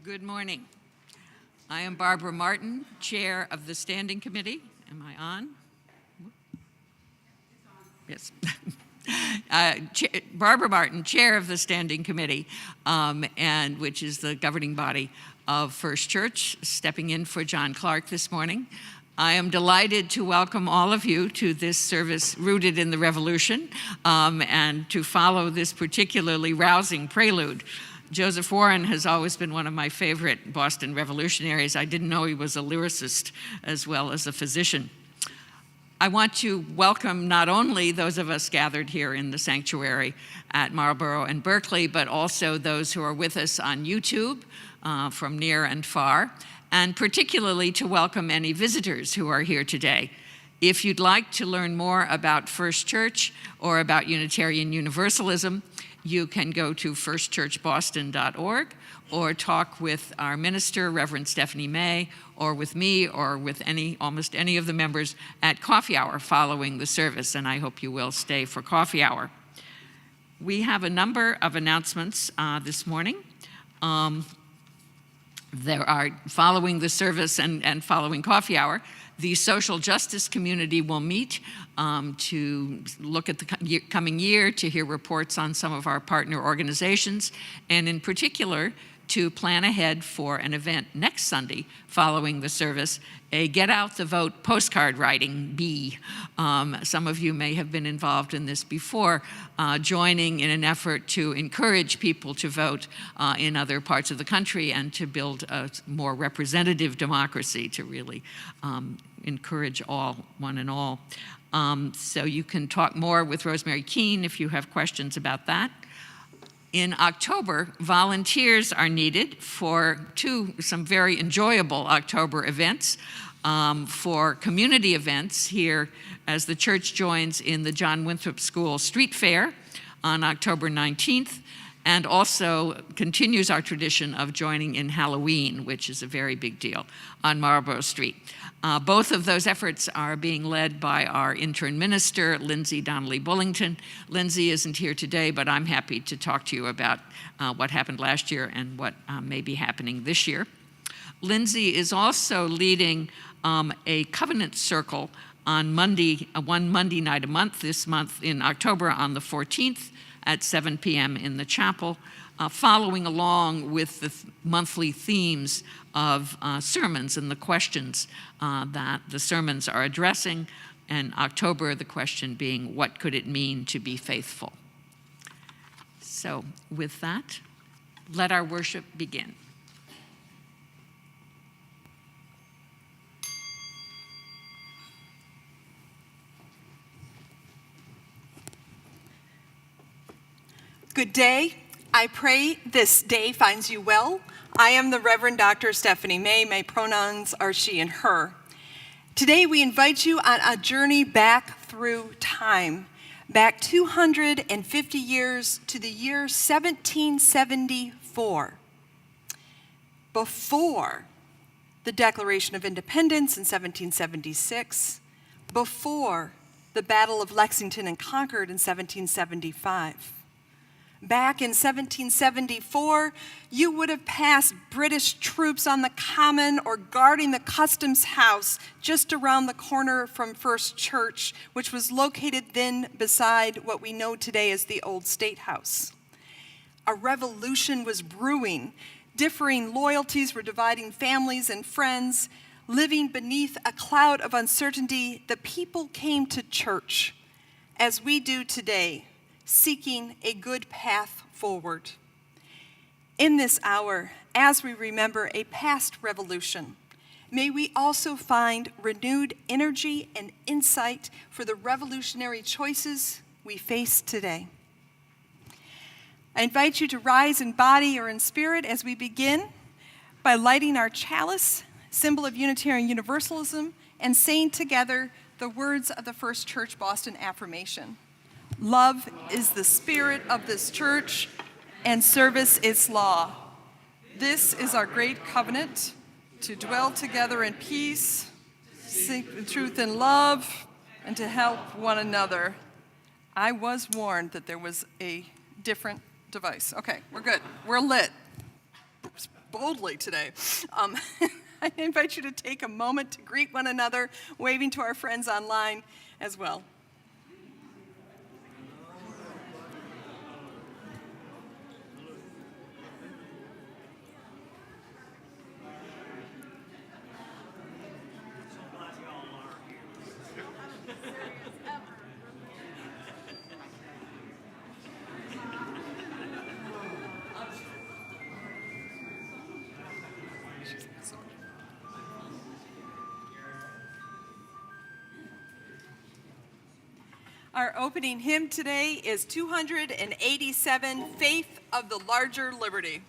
Good morning. I am Barbara Martin, Chair of the Standing Committee. Am I on? Yes. Barbara Martin, Chair of the Standing Committee, and which is the governing body of First Church, stepping in for John Clark this morning. I am delighted to welcome all of you to this service rooted in the Revolution and to follow this particularly rousing prelude. Joseph Warren has always been one of my favorite Boston revolutionaries. I didn't know he was a lyricist as well as a physician. I want to welcome not only those of us gathered here in the sanctuary at Marlborough and Berkeley, but also those who are with us on YouTube from near and far, and particularly to welcome any visitors who are here today. If you'd like to learn more about First Church or about Unitarian Universalism, you can go to firstchurchboston.org or talk with our minister, Reverend Stephanie May, or with me, or with almost any of the members at coffee hour following the service, and I hope you will stay for coffee hour. We have a number of announcements this morning. There are, following the service and following coffee hour, the social justice community will meet to look at the coming year, to hear reports on some of our partner organizations, and in particular, to plan ahead for an event next Sunday following the service, a Get Out the Vote postcard writing bee. Some of you may have been involved in this before, joining in an effort to encourage people to vote in other parts of the country and to build a more representative democracy, to really encourage one and all. So you can talk more with Rosemary Keene if you have questions about that. In October, volunteers are needed for some very enjoyable October events, for community events here as the church joins in the John Winthrop School Street Fair on October 19th, and also continues our tradition of joining in Halloween, which is a very big deal, on Marlborough Street. Both of those efforts are being led by our intern minister, Lindsay Donnelly-Bullington. Lindsay isn't here today, but I'm happy to talk to you about what happened last year and what may be happening this year. Lindsay is also leading a covenant circle on Monday, one Monday night a month, this month in October on the 14th at 7 p.m. in the chapel, following along with the monthly themes of sermons and the questions that the sermons are addressing. And October, the question being, what could it mean to be faithful? So with that, let our worship begin. Good day. I pray this day finds you well. I am the Reverend Dr. Stephanie May. My pronouns are she and her. Today we invite you on a journey back through time, back 250 years to the year 1774. Before the Declaration of Independence in 1776, before the Battle of Lexington and Concord in 1775. Back in 1774, you would have passed British troops on the Common or guarding the Customs House just around the corner from First Church, which was located then beside what we know today as the Old State House. A revolution was brewing. Differing loyalties were dividing families and friends. Living beneath a cloud of uncertainty, the people came to church, as we do today, seeking a good path forward. In this hour, as we remember a past revolution, may we also find renewed energy and insight for the revolutionary choices we face today. I invite you to rise in body or in spirit as we begin by lighting our chalice, symbol of Unitarian Universalism, and saying together the words of the First Church Boston affirmation. Love is the spirit of this church, and service its law. This is our great covenant, to dwell together in peace, seek the truth in love, and to help one another. I was warned that there was a different device. Okay, we're good. We're lit. boldly today. I invite you to take a moment to greet one another, waving to our friends online as well. Our opening hymn today is 287, Faith of the Larger Liberty.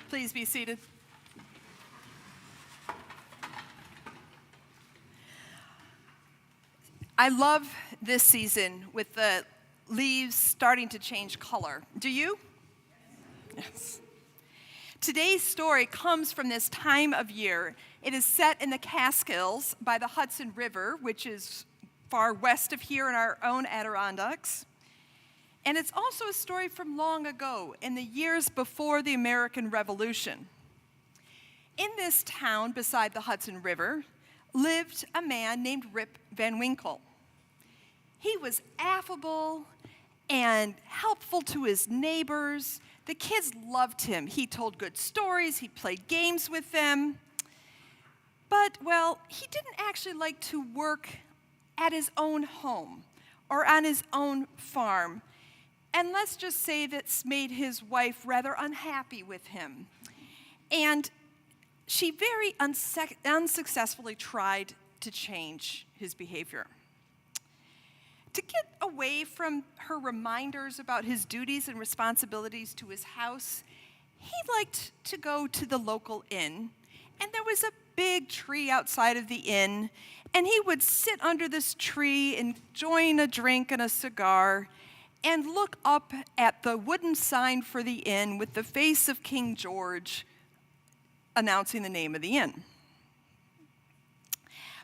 Please be seated. I love this season with the leaves starting to change color. Do you? Yes. Today's story comes from this time of year. It is set in the Catskills by the Hudson River, which is far west of here in our own Adirondacks. And it's also a story from long ago, in the years before the American Revolution. In this town beside the Hudson River lived a man named Rip Van Winkle. He was affable and helpful to his neighbors. The kids loved him. He told good stories, he played games with them. But, well, he didn't actually like to work at his own home or on his own farm. And let's just say that's made his wife rather unhappy with him. And she very unsuccessfully tried to change his behavior. To get away from her reminders about his duties and responsibilities to his house, he liked to go to the local inn. And there was a big tree outside of the inn, and he would sit under this tree enjoying a drink and a cigar and look up at the wooden sign for the inn with the face of King George announcing the name of the inn.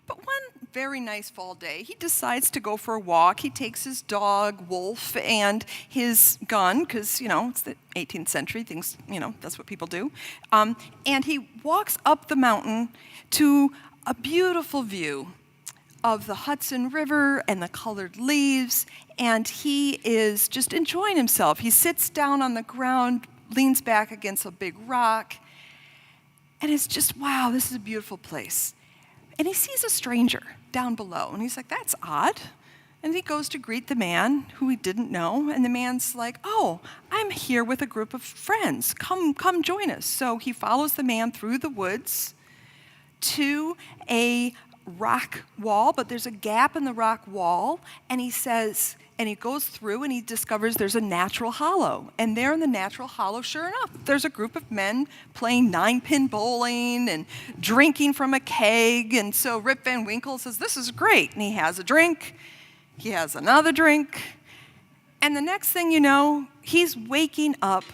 But one very nice fall day, he decides to go for a walk. He takes his dog, Wolf, and his gun, because, it's the 18th century, things, that's what people do. And he walks up the mountain to a beautiful view of the Hudson River and the colored leaves, and he is just enjoying himself. He sits down on the ground, leans back against a big rock, and it's just, wow, this is a beautiful place. And he sees a stranger down below, and he's like, that's odd. And he goes to greet the man who he didn't know, and the man's like, oh, I'm here with a group of friends. Come join us. So he follows the man through the woods to a rock wall, but there's a gap in the rock wall, and he goes through and he discovers there's a natural hollow. And there in the natural hollow, sure enough, there's a group of men playing 9-pin bowling and drinking from a keg. And so Rip Van Winkle says, this is great. And he has a drink, he has another drink, and the next thing you know, he's waking up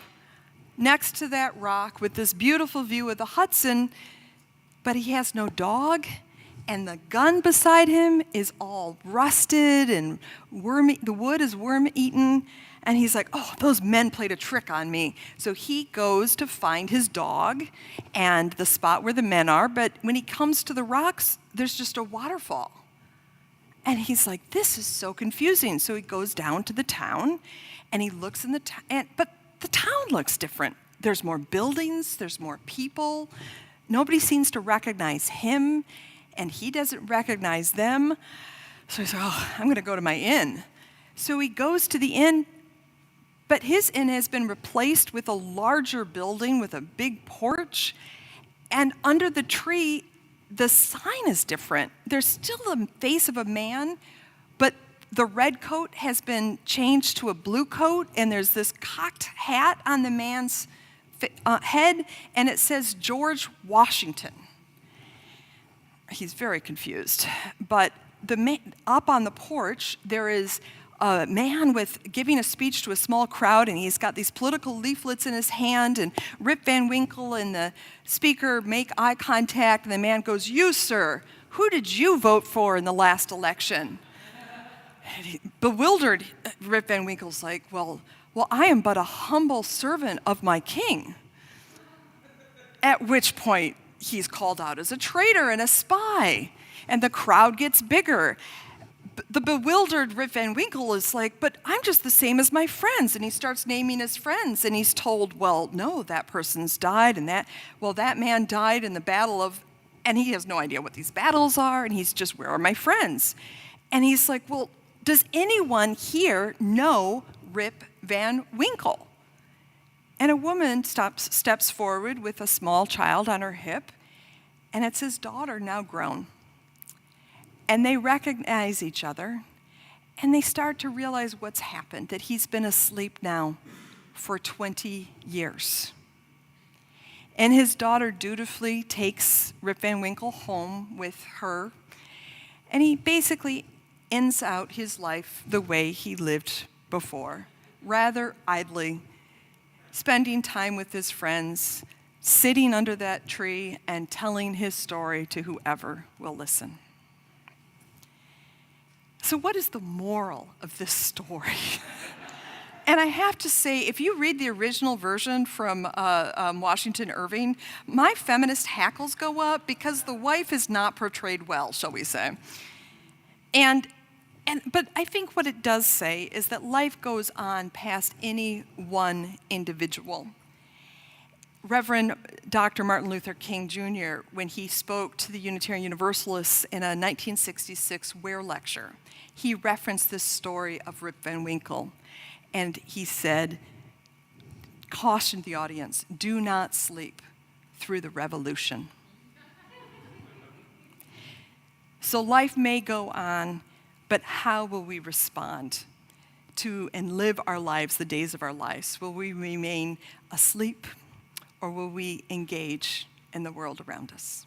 next to that rock with this beautiful view of the Hudson, but he has no dog. And the gun beside him is all rusted and the wood is worm-eaten. And he's like, oh, those men played a trick on me. So he goes to find his dog and the spot where the men are. But when he comes to the rocks, there's just a waterfall. And he's like, this is so confusing. So he goes down to the town and he looks in the town. But the town looks different. There's more buildings, there's more people. Nobody seems to recognize him. And he doesn't recognize them. So he's like, oh, I'm going to go to my inn. So he goes to the inn, but his inn has been replaced with a larger building with a big porch. And under the tree, the sign is different. There's still the face of a man, but the red coat has been changed to a blue coat, and there's this cocked hat on the man's head, and it says George Washington. He's very confused. But up on the porch, there is a man giving a speech to a small crowd, and he's got these political leaflets in his hand, and Rip Van Winkle and the speaker make eye contact, and the man goes, you, sir, who did you vote for in the last election? Bewildered, Rip Van Winkle's like, well, I am but a humble servant of my king. At which point, he's called out as a traitor and a spy, and the crowd gets bigger. The bewildered Rip Van Winkle is like, but I'm just the same as my friends, and he starts naming his friends, and he's told, well, no, that person's died, and that man died in the battle of, and he has no idea what these battles are, and he's just, where are my friends? And he's like, well, does anyone here know Rip Van Winkle? And a woman steps forward with a small child on her hip, and it's his daughter, now grown. And they recognize each other, and they start to realize what's happened, that he's been asleep now for 20 years. And his daughter dutifully takes Rip Van Winkle home with her, and he basically ends out his life the way he lived before, rather idly, spending time with his friends, sitting under that tree and telling his story to whoever will listen. So what is the moral of this story? And I have to say, if you read the original version from Washington Irving, my feminist hackles go up because the wife is not portrayed well, shall we say. And But I think what it does say is that life goes on past any one individual. Reverend Dr. Martin Luther King Jr., when he spoke to the Unitarian Universalists in a 1966 Ware lecture, he referenced this story of Rip Van Winkle, and he said, cautioned the audience, do not sleep through the revolution. So life may go on, but how will we respond to and live our lives, the days of our lives? Will we remain asleep, or will we engage in the world around us?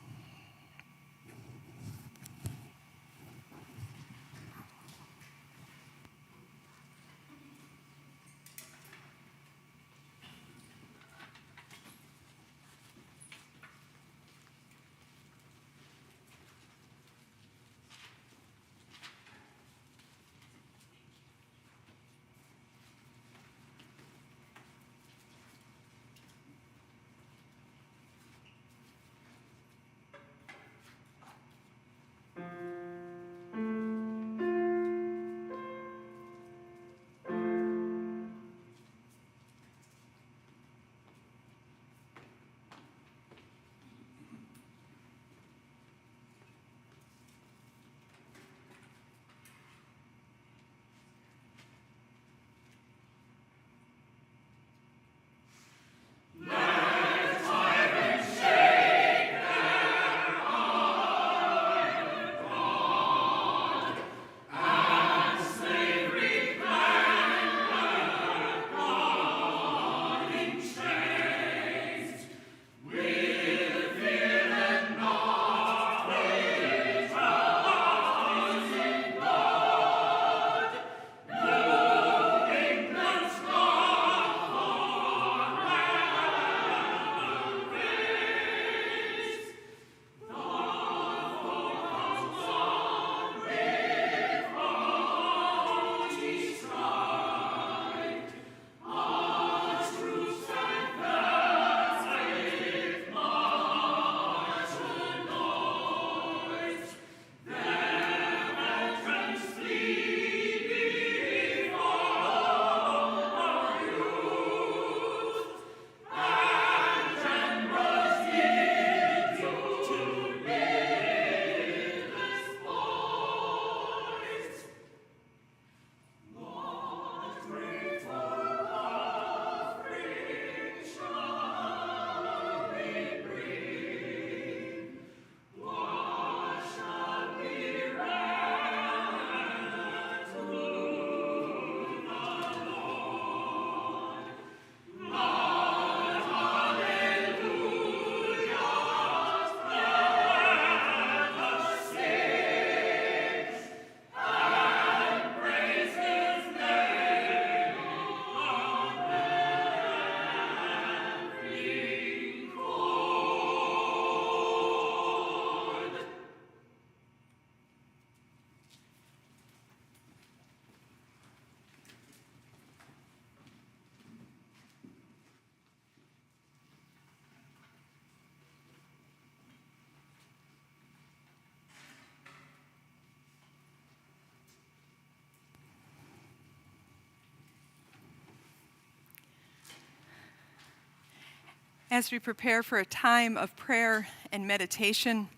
As we prepare for a time of prayer and meditation,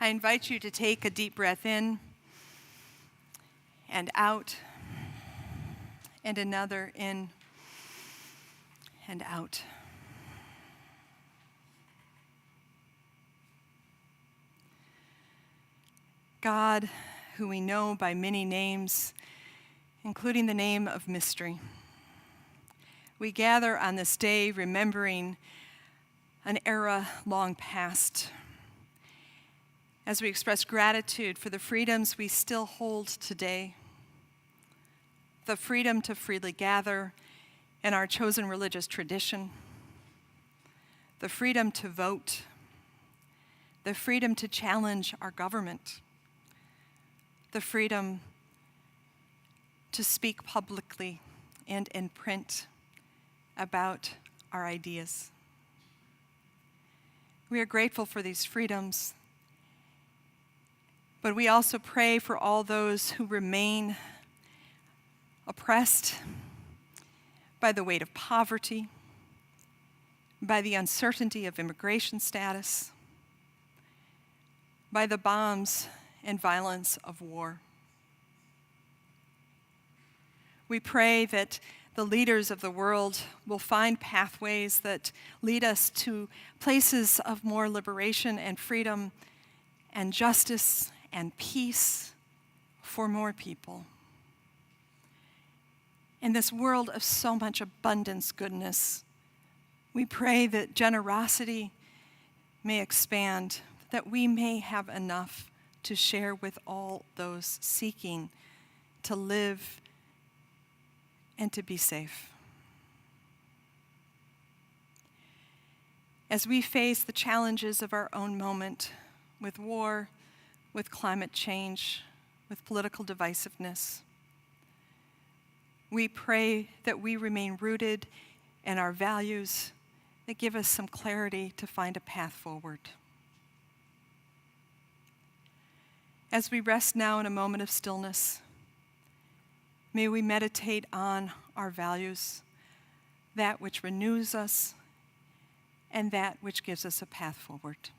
I invite you to take a deep breath in and out, and another in and out. God, who we know by many names, including the name of mystery, we gather on this day remembering an era long past, as we express gratitude for the freedoms we still hold today, the freedom to freely gather in our chosen religious tradition, the freedom to vote, the freedom to challenge our government, the freedom to speak publicly and in print about our ideas. We are grateful for these freedoms, But we also pray for all those who remain oppressed by the weight of poverty, by the uncertainty of immigration status, by the bombs and violence of war. We pray that the leaders of the world will find pathways that lead us to places of more liberation and freedom and justice and peace for more people. In this world of so much abundance, goodness, we pray that generosity may expand, that we may have enough to share with all those seeking to live and to be safe. As we face the challenges of our own moment with war, with climate change, with political divisiveness, we pray that we remain rooted in our values that give us some clarity to find a path forward. As we rest now in a moment of stillness, may we meditate on our values, that which renews us and that which gives us a path forward.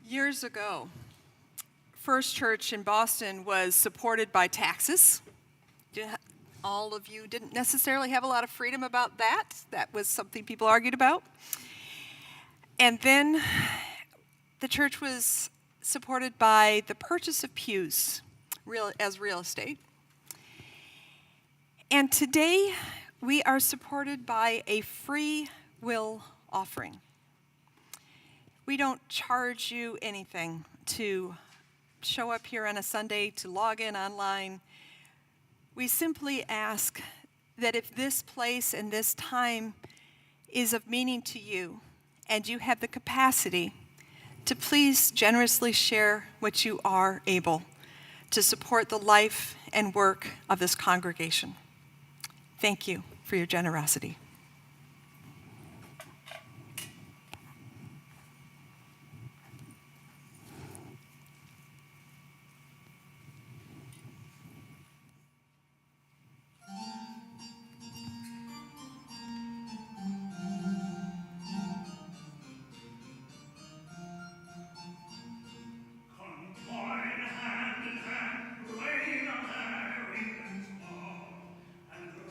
Years ago, First Church in Boston was supported by taxes. All of you didn't necessarily have a lot of freedom about that. That was something people argued about. And then the church was supported by the purchase of pews as real estate. And today we are supported by a free will offering. We don't charge you anything to show up here on a Sunday, to log in online. We simply ask that if this place and this time is of meaning to you, and you have the capacity to please generously share what you are able to support the life and work of this congregation. Thank you for your generosity. And the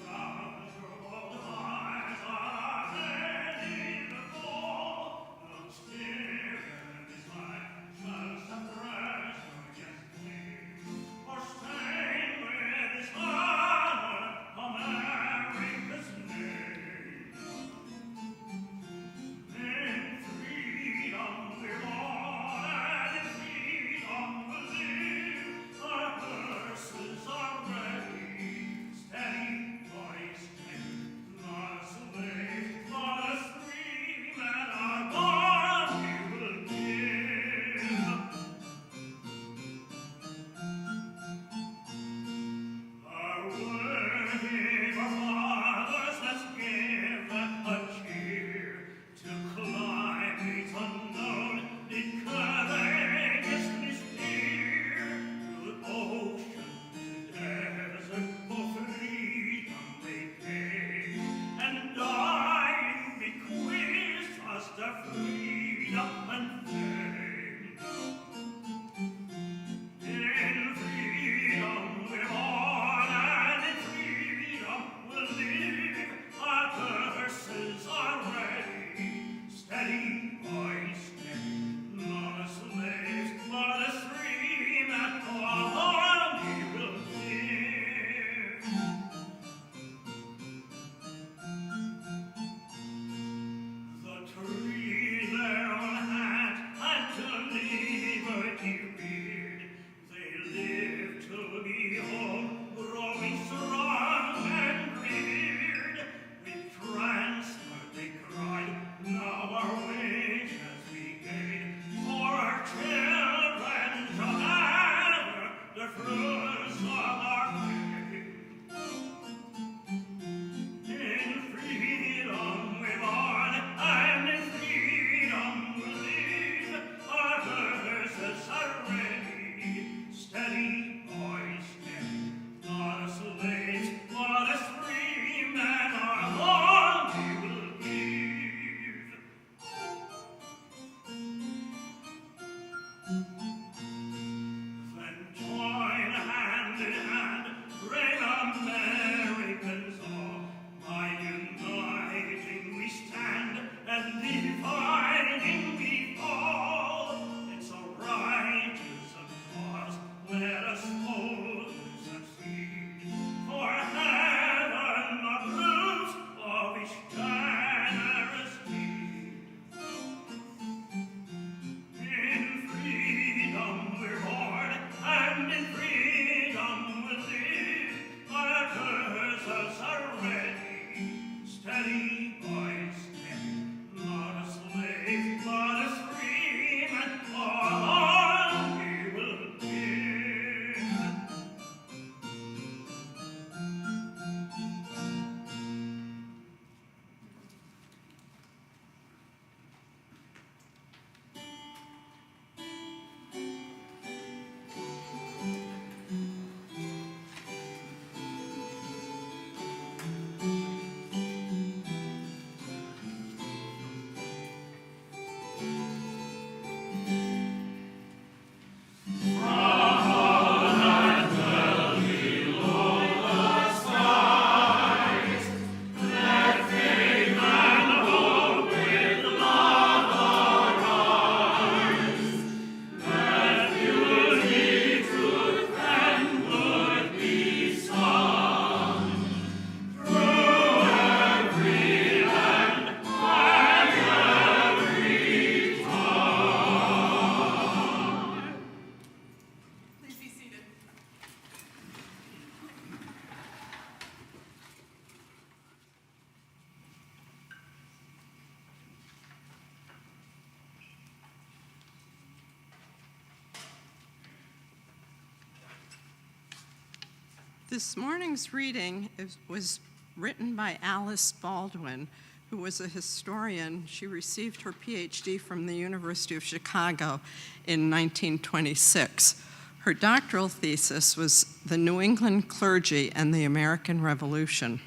This morning's reading was written by Alice Baldwin, who was a historian. She received her PhD from the University of Chicago in 1926. Her doctoral thesis was The New England Clergy and the American Revolution.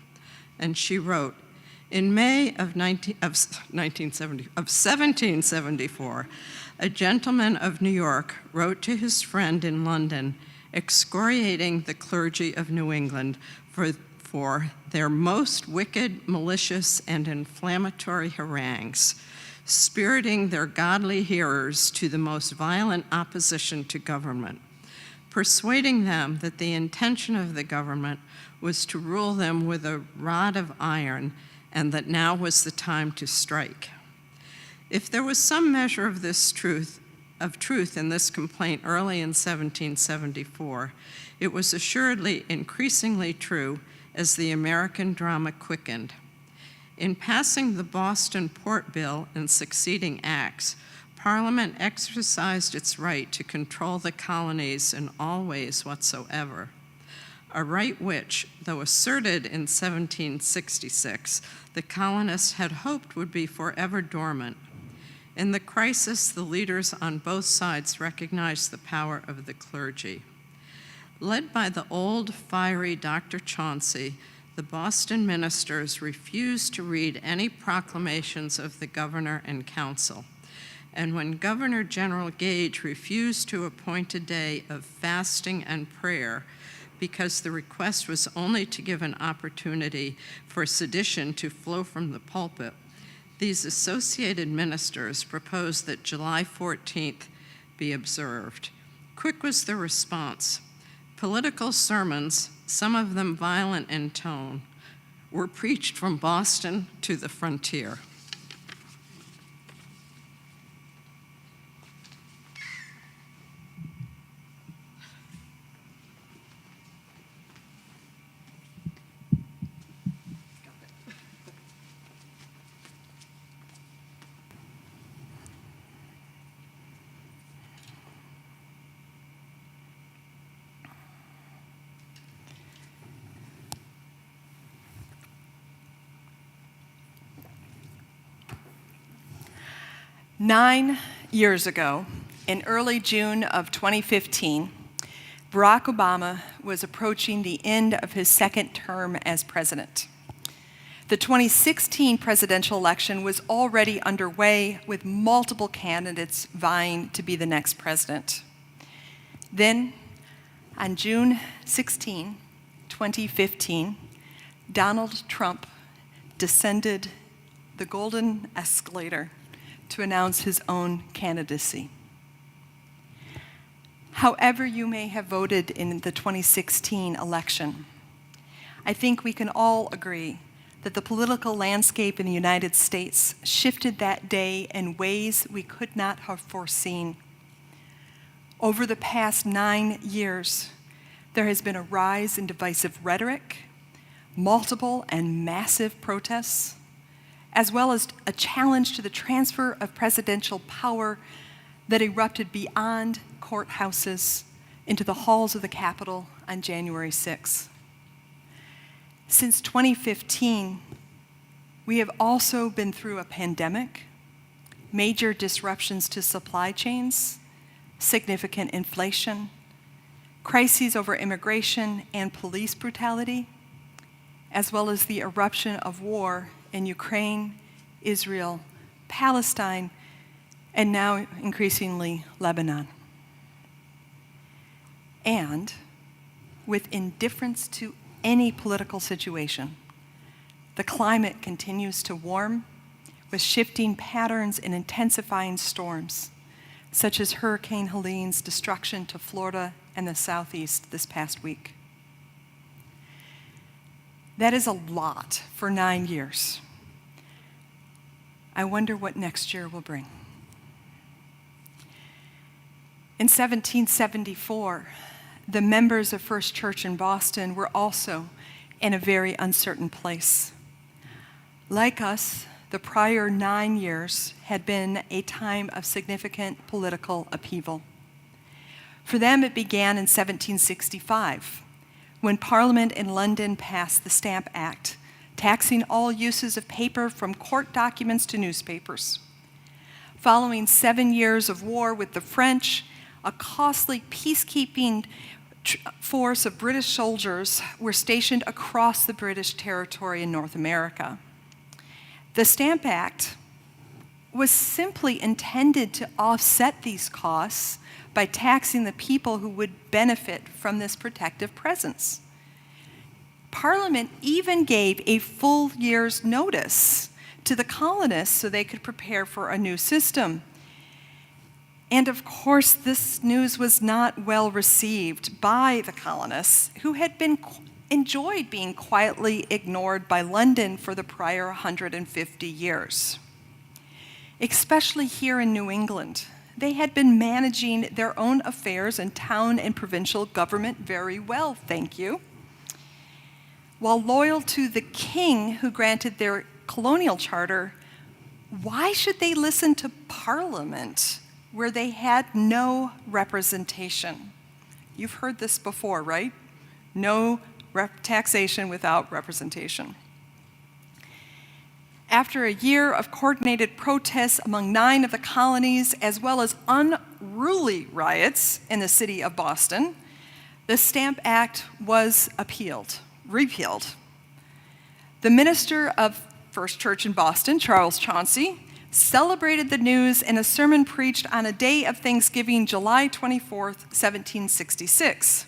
And she wrote, in May of 1774, a gentleman of New York wrote to his friend in London, excoriating the clergy of New England for their most wicked, malicious, and inflammatory harangues, spiriting their godly hearers to the most violent opposition to government, persuading them that the intention of the government was to rule them with a rod of iron, and that now was the time to strike. If there was some measure of this truth in this complaint early in 1774, it was assuredly increasingly true as the American drama quickened. In passing the Boston Port Bill and succeeding acts, Parliament exercised its right to control the colonies in all ways whatsoever, a right which, though asserted in 1766, the colonists had hoped would be forever dormant. In the crisis, the leaders on both sides recognized the power of the clergy. Led by the old, fiery Dr. Chauncey, the Boston ministers refused to read any proclamations of the governor and council. And when Governor General Gage refused to appoint a day of fasting and prayer because the request was only to give an opportunity for sedition to flow from the pulpit, these associated ministers proposed that July 14th be observed. Quick was the response. Political sermons, some of them violent in tone, were preached from Boston to the frontier. Nine years ago, in early June of 2015, Barack Obama was approaching the end of his second term as president. The 2016 presidential election was already underway, with multiple candidates vying to be the next president. Then, on June 16, 2015, Donald Trump descended the golden escalator to announce his own candidacy. However you may have voted in the 2016 election, I think we can all agree that the political landscape in the United States shifted that day in ways we could not have foreseen. Over the past 9 years, there has been a rise in divisive rhetoric, multiple and massive protests, as well as a challenge to the transfer of presidential power that erupted beyond courthouses into the halls of the Capitol on January 6. Since 2015, we have also been through a pandemic, major disruptions to supply chains, significant inflation, crises over immigration and police brutality, as well as the eruption of war in Ukraine, Israel, Palestine, and now increasingly Lebanon. And with indifference to any political situation, the climate continues to warm with shifting patterns and intensifying storms, such as Hurricane Helene's destruction to Florida and the Southeast this past week. That is a lot for 9 years. I wonder what next year will bring. In 1774, the members of First Church in Boston were also in a very uncertain place. Like us, the prior 9 years had been a time of significant political upheaval. For them, it began in 1765, when Parliament in London passed the Stamp Act, taxing all uses of paper from court documents to newspapers. Following 7 years of war with the French, a costly peacekeeping force of British soldiers were stationed across the British territory in North America. The Stamp Act was simply intended to offset these costs by taxing the people who would benefit from this protective presence. Parliament even gave a full year's notice to the colonists so they could prepare for a new system. And of course, this news was not well received by the colonists, who had enjoyed being quietly ignored by London for the prior 150 years. Especially here in New England, they had been managing their own affairs in town and provincial government very well, thank you. While loyal to the king who granted their colonial charter, why should they listen to Parliament where they had no representation? You've heard this before, right? No taxation without representation. After a year of coordinated protests among 9 of the colonies, as well as unruly riots in the city of Boston, the Stamp Act was repealed. The minister of First Church in Boston, Charles Chauncey, celebrated the news in a sermon preached on a day of Thanksgiving, July 24th, 1766.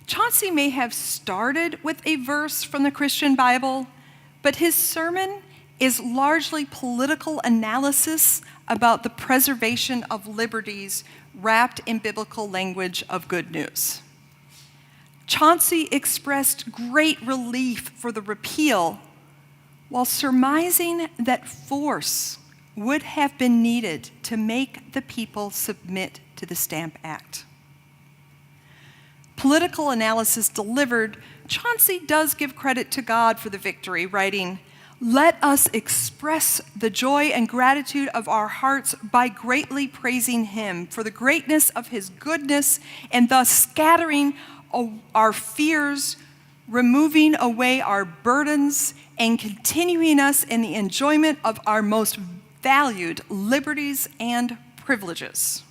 Chauncey may have started with a verse from the Christian Bible, but his sermon is largely political analysis about the preservation of liberties wrapped in biblical language of good news. Chauncey expressed great relief for the repeal while surmising that force would have been needed to make the people submit to the Stamp Act. Political analysis delivered, Chauncey does give credit to God for the victory, writing, "Let us express the joy and gratitude of our hearts by greatly praising him for the greatness of his goodness, and thus scattering our fears, removing away our burdens, and continuing us in the enjoyment of our most valued liberties and privileges."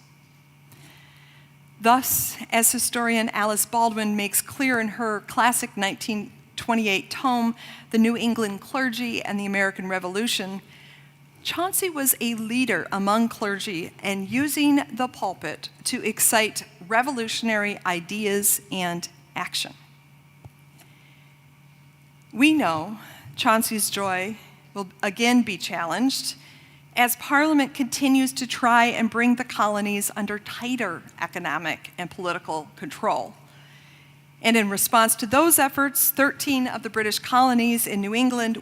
Thus, as historian Alice Baldwin makes clear in her classic 1928 tome, The New England Clergy and the American Revolution, Chauncey was a leader among clergy and using the pulpit to excite revolutionary ideas and action. We know Chauncey's joy will again be challenged as Parliament continues to try and bring the colonies under tighter economic and political control. And in response to those efforts, 13 of the British colonies in New England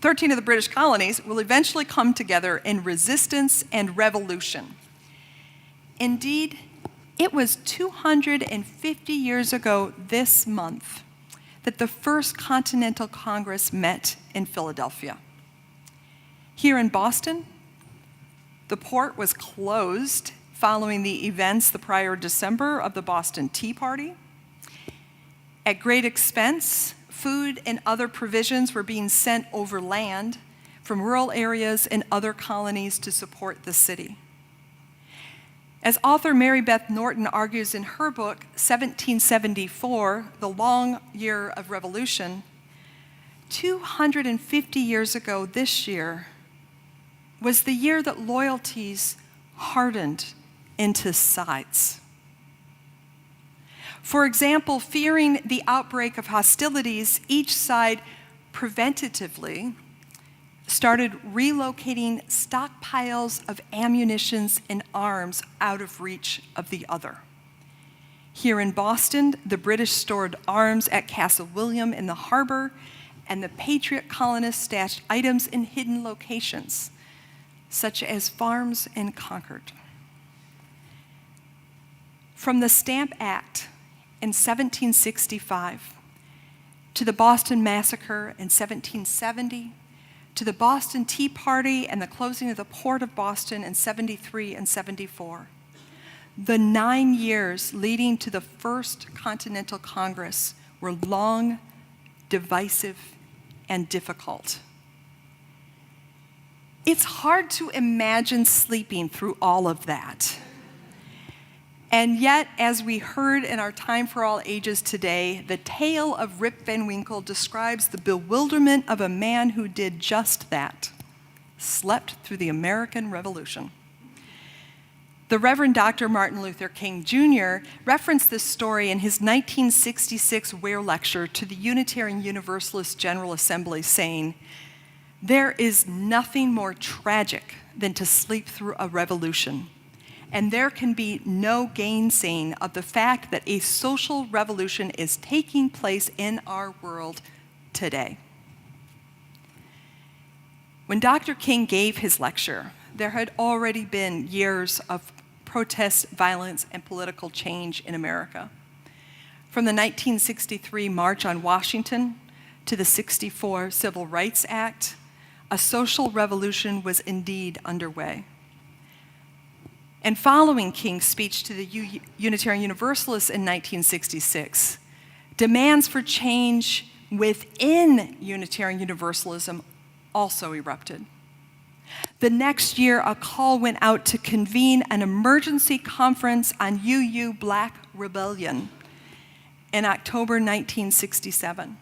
13 of the British colonies will eventually come together in resistance and revolution. Indeed, it was 250 years ago this month that the First Continental Congress met in Philadelphia. Here in Boston, the port was closed following the events the prior December of the Boston Tea Party. At great expense, food and other provisions were being sent overland from rural areas and other colonies to support the city. As author Mary Beth Norton argues in her book, 1774, The Long Year of Revolution, 250 years ago this year was the year that loyalties hardened into sides. For example, fearing the outbreak of hostilities, each side preventatively started relocating stockpiles of ammunitions and arms out of reach of the other. Here in Boston, the British stored arms at Castle William in the harbor, and the Patriot colonists stashed items in hidden locations, such as farms in Concord. From the Stamp Act in 1765 to the Boston Massacre in 1770, to the Boston Tea Party and the closing of the Port of Boston in 73 and 74, The 9 years leading to the First Continental Congress were long, divisive, and difficult. It's hard to imagine sleeping through all of that. And yet, as we heard in our Time for All Ages today, the tale of Rip Van Winkle describes the bewilderment of a man who did just that, slept through the American Revolution. The Reverend Dr. Martin Luther King Jr. referenced this story in his 1966 Ware lecture to the Unitarian Universalist General Assembly, saying, "There is nothing more tragic than to sleep through a revolution. And there can be no gainsaying of the fact that a social revolution is taking place in our world today." When Dr. King gave his lecture, there had already been years of protest, violence, and political change in America. From the 1963 March on Washington to the '64 Civil Rights Act, a social revolution was indeed underway. And following King's speech to the Unitarian Universalists in 1966, demands for change within Unitarian Universalism also erupted. The next year, a call went out to convene an emergency conference on UU Black Rebellion in October 1967.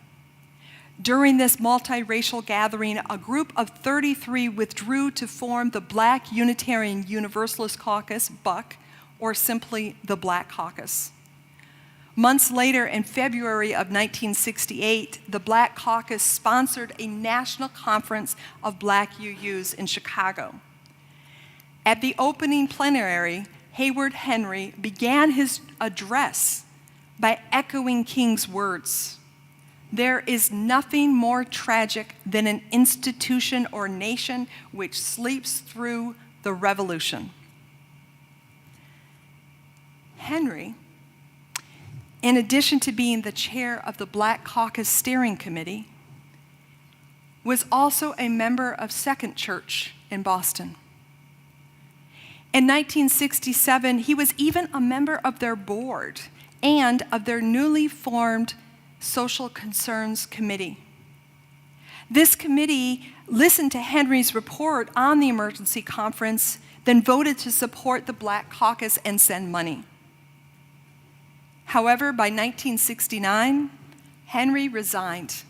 During this multiracial gathering, a group of 33 withdrew to form the Black Unitarian Universalist Caucus, BUCK, or simply the Black Caucus. Months later, in February of 1968, the Black Caucus sponsored a national conference of Black UUs in Chicago. At the opening plenary, Hayward Henry began his address by echoing King's words, "There is nothing more tragic than an institution or nation which sleeps through the revolution." Henry, in addition to being the chair of the Black Caucus Steering Committee, was also a member of Second Church in Boston. In 1967, he was even a member of their board and of their newly formed Social Concerns Committee. This committee listened to Henry's report on the emergency conference, then voted to support the Black Caucus and send money. However, by 1969, Henry resigned,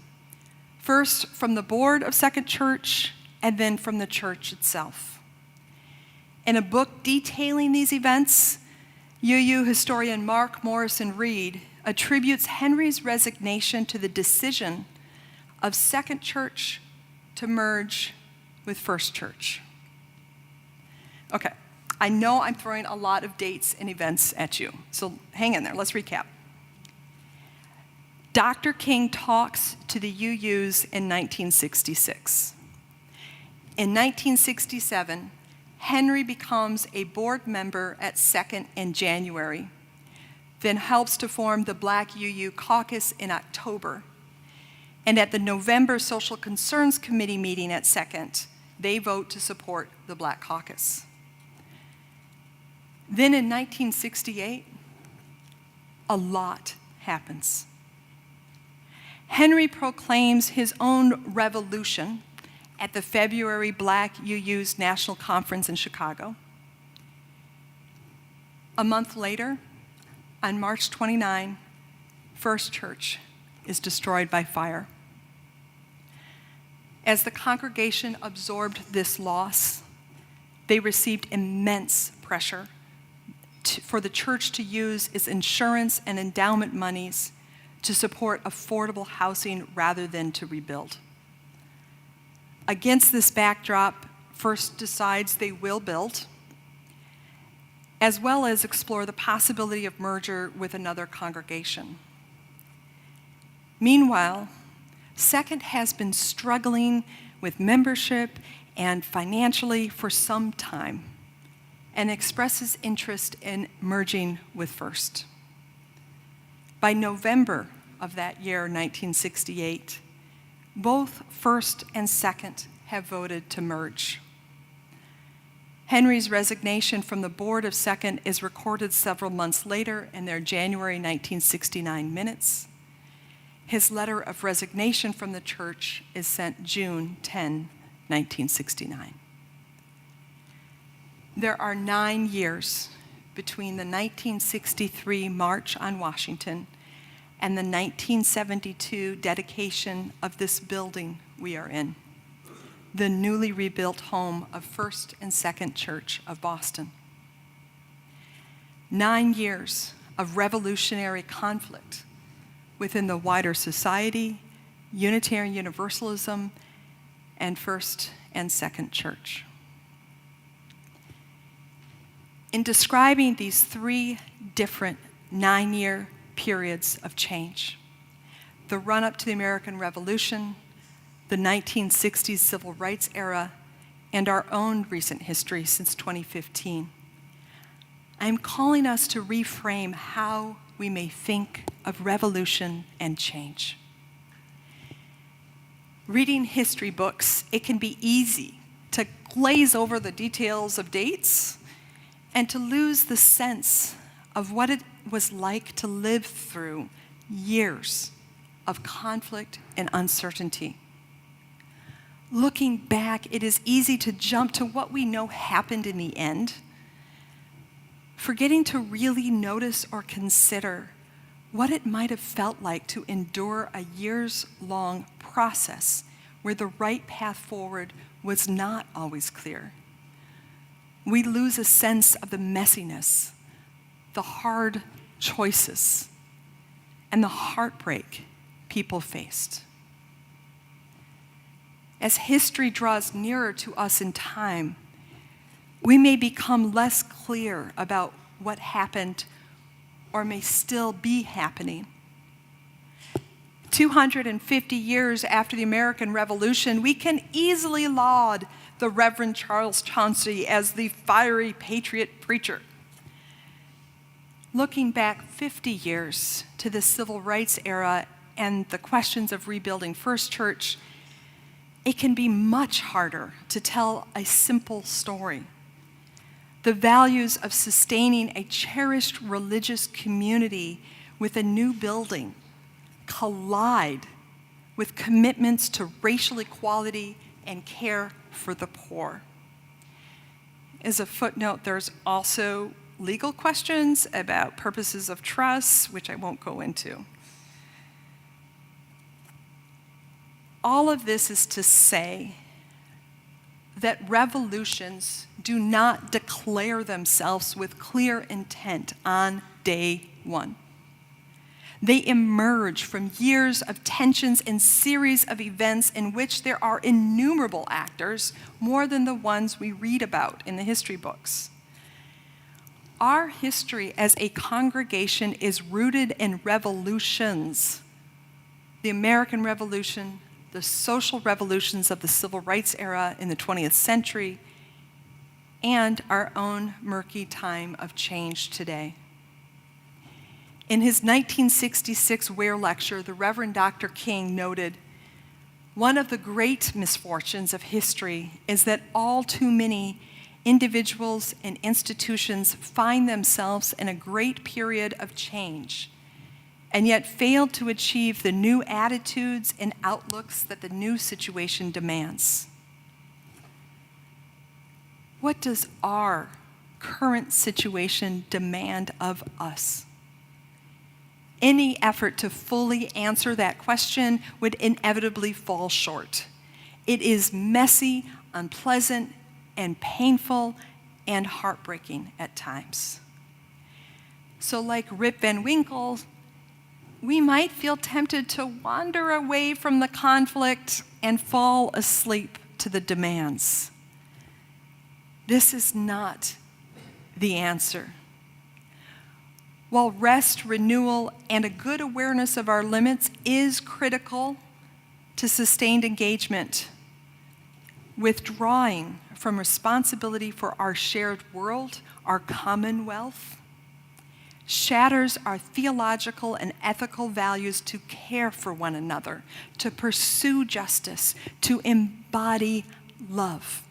first from the board of Second Church and then from the church itself. In a book detailing these events, UU historian Mark Morrison Reed attributes Henry's resignation to the decision of Second Church to merge with First Church. Okay. I know I'm throwing a lot of dates and events at you, so hang in there. Let's recap. Dr. King talks to the UUs in 1966. In 1967, Henry becomes a board member at Second in January, then helps to form the Black UU Caucus in October. And at the November Social Concerns Committee meeting at Second, they vote to support the Black Caucus. Then in 1968, a lot happens. Henry proclaims his own revolution at the February Black UU's National Conference in Chicago. A month later, on March 29, First Church is destroyed by fire. As the congregation absorbed this loss, they received immense pressure for the church to use its insurance and endowment monies to support affordable housing rather than to rebuild. Against this backdrop, First decides they will build, as well as explore the possibility of merger with another congregation. Meanwhile, Second has been struggling with membership and financially for some time, and expresses interest in merging with First. By November of that year, 1968, both First and Second have voted to merge. Henry's resignation from the board of Second is recorded several months later in their January 1969 minutes. His letter of resignation from the church is sent June 10, 1969. There are 9 years between the 1963 March on Washington and the 1972 dedication of this building we are in, the newly rebuilt home of First and Second Church of Boston. 9 years of revolutionary conflict within the wider society, Unitarian Universalism, and First and Second Church. In describing these 3 different 9-year periods of change, the run-up to the American Revolution, the 1960s civil rights era, and our own recent history since 2015, I'm calling us to reframe how we may think of revolution and change. Reading history books, it can be easy to glaze over the details of dates and to lose the sense of what it was like to live through years of conflict and uncertainty. Looking back, it is easy to jump to what we know happened in the end, forgetting to really notice or consider what it might have felt like to endure a years-long process where the right path forward was not always clear. We lose a sense of the messiness, the hard choices, and the heartbreak people faced. As history draws nearer to us in time, we may become less clear about what happened or may still be happening. 250 years after the American Revolution, we can easily laud the Reverend Charles Chauncey as the fiery patriot preacher. Looking back 50 years to the civil rights era and the questions of rebuilding First Church, it can be much harder to tell a simple story. The values of sustaining a cherished religious community with a new building collide with commitments to racial equality and care for the poor. As a footnote, there's also legal questions about purposes of trust, which I won't go into. All of this is to say that revolutions do not declare themselves with clear intent on day one. They emerge from years of tensions and series of events in which there are innumerable actors, more than the ones we read about in the history books. Our history as a congregation is rooted in revolutions. The American Revolution, the social revolutions of the civil rights era in the 20th century, and our own murky time of change today. In his 1966 Ware lecture, the Reverend Dr. King noted, "One of the great misfortunes of history is that all too many individuals and institutions find themselves in a great period of change and yet fail to achieve the new attitudes and outlooks that the new situation demands." What does our current situation demand of us? Any effort to fully answer that question would inevitably fall short. It is messy, unpleasant, and painful, and heartbreaking at times. So like Rip Van Winkle, we might feel tempted to wander away from the conflict and fall asleep to the demands. This is not the answer. While rest, renewal, and a good awareness of our limits is critical to sustained engagement, withdrawing from responsibility for our shared world, our commonwealth, shatters our theological and ethical values to care for one another, to pursue justice, to embody love.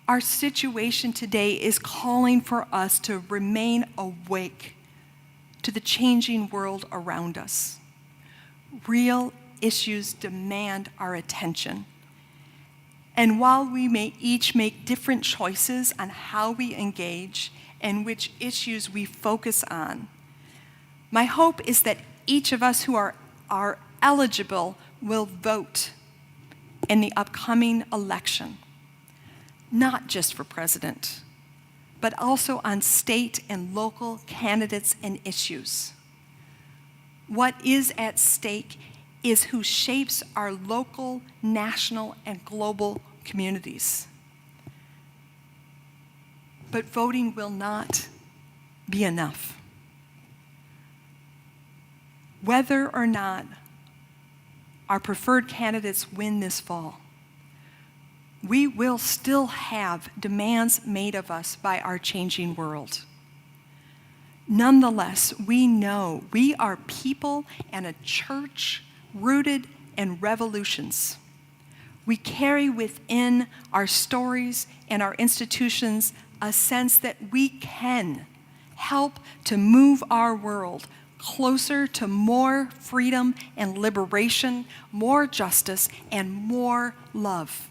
Our situation today is calling for us to remain awake to the changing world around us. Real issues demand our attention. And while we may each make different choices on how we engage and which issues we focus on, my hope is that each of us who are eligible will vote in the upcoming election, not just for president, but also on state and local candidates and issues. What is at stake is who shapes our local, national, and global communities. But voting will not be enough. Whether or not our preferred candidates win this fall, we will still have demands made of us by our changing world. Nonetheless, we know we are people and a church rooted in revolutions. We carry within our stories and our institutions a sense that we can help to move our world closer to more freedom and liberation, more justice, and more love.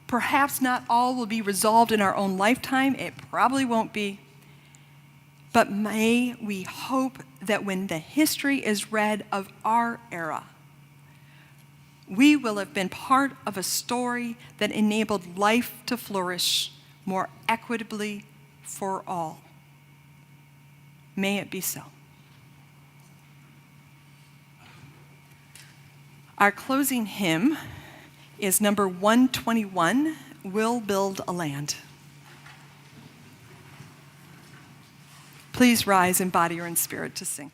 Perhaps not all will be resolved in our own lifetime. It probably won't be. But may we hope that when the history is read of our era, we will have been part of a story that enabled life to flourish more equitably for all. May it be so. Our closing hymn is number 121, We'll Build a Land. Please rise in body or in spirit to sing.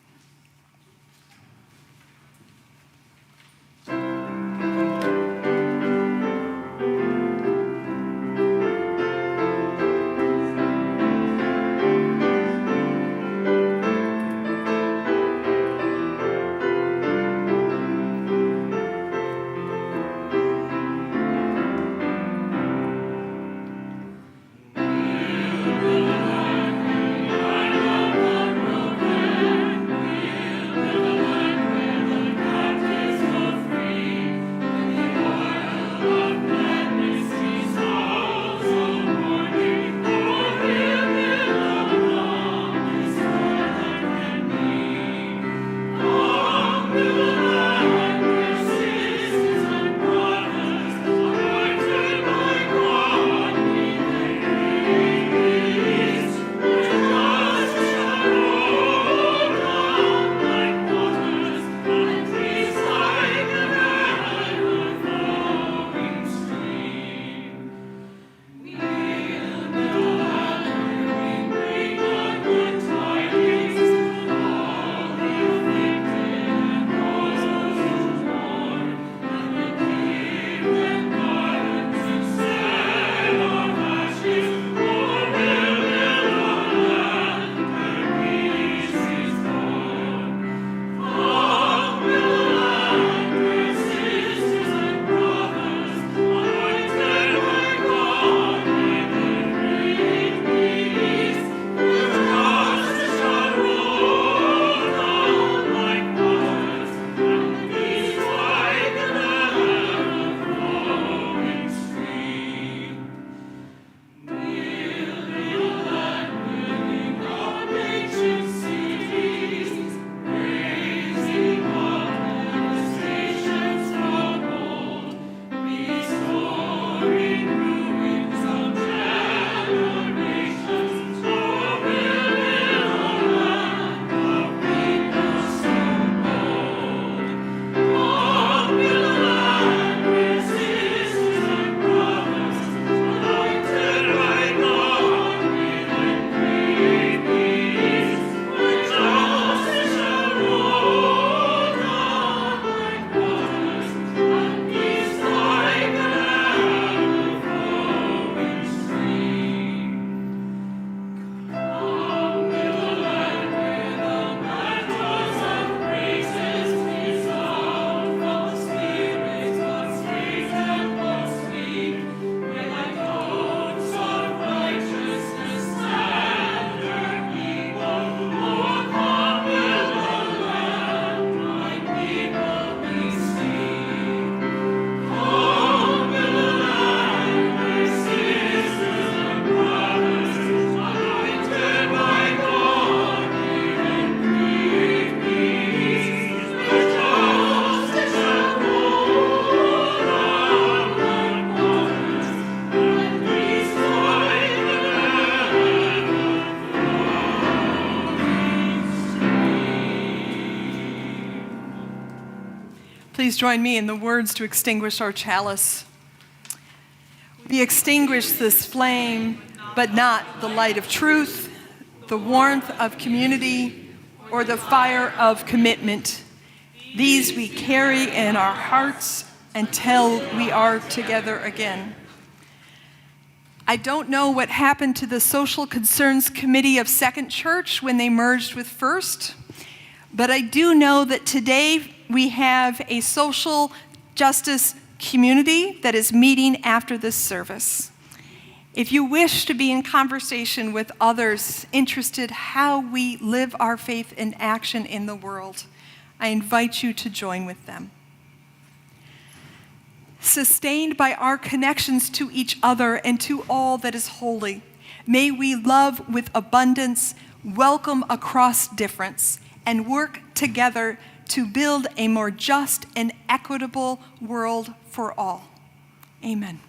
Please join me in the words to extinguish our chalice. We extinguish this flame, but not the light of truth, the warmth of community, or the fire of commitment. These we carry in our hearts until we are together again. I don't know what happened to the Social Concerns Committee of Second Church when they merged with First, but I do know that today we have a social justice community that is meeting after this service. If you wish to be in conversation with others interested how we live our faith in action in the world, I invite you to join with them. Sustained by our connections to each other and to all that is holy, may we love with abundance, welcome across difference, and work together to build a more just and equitable world for all. Amen.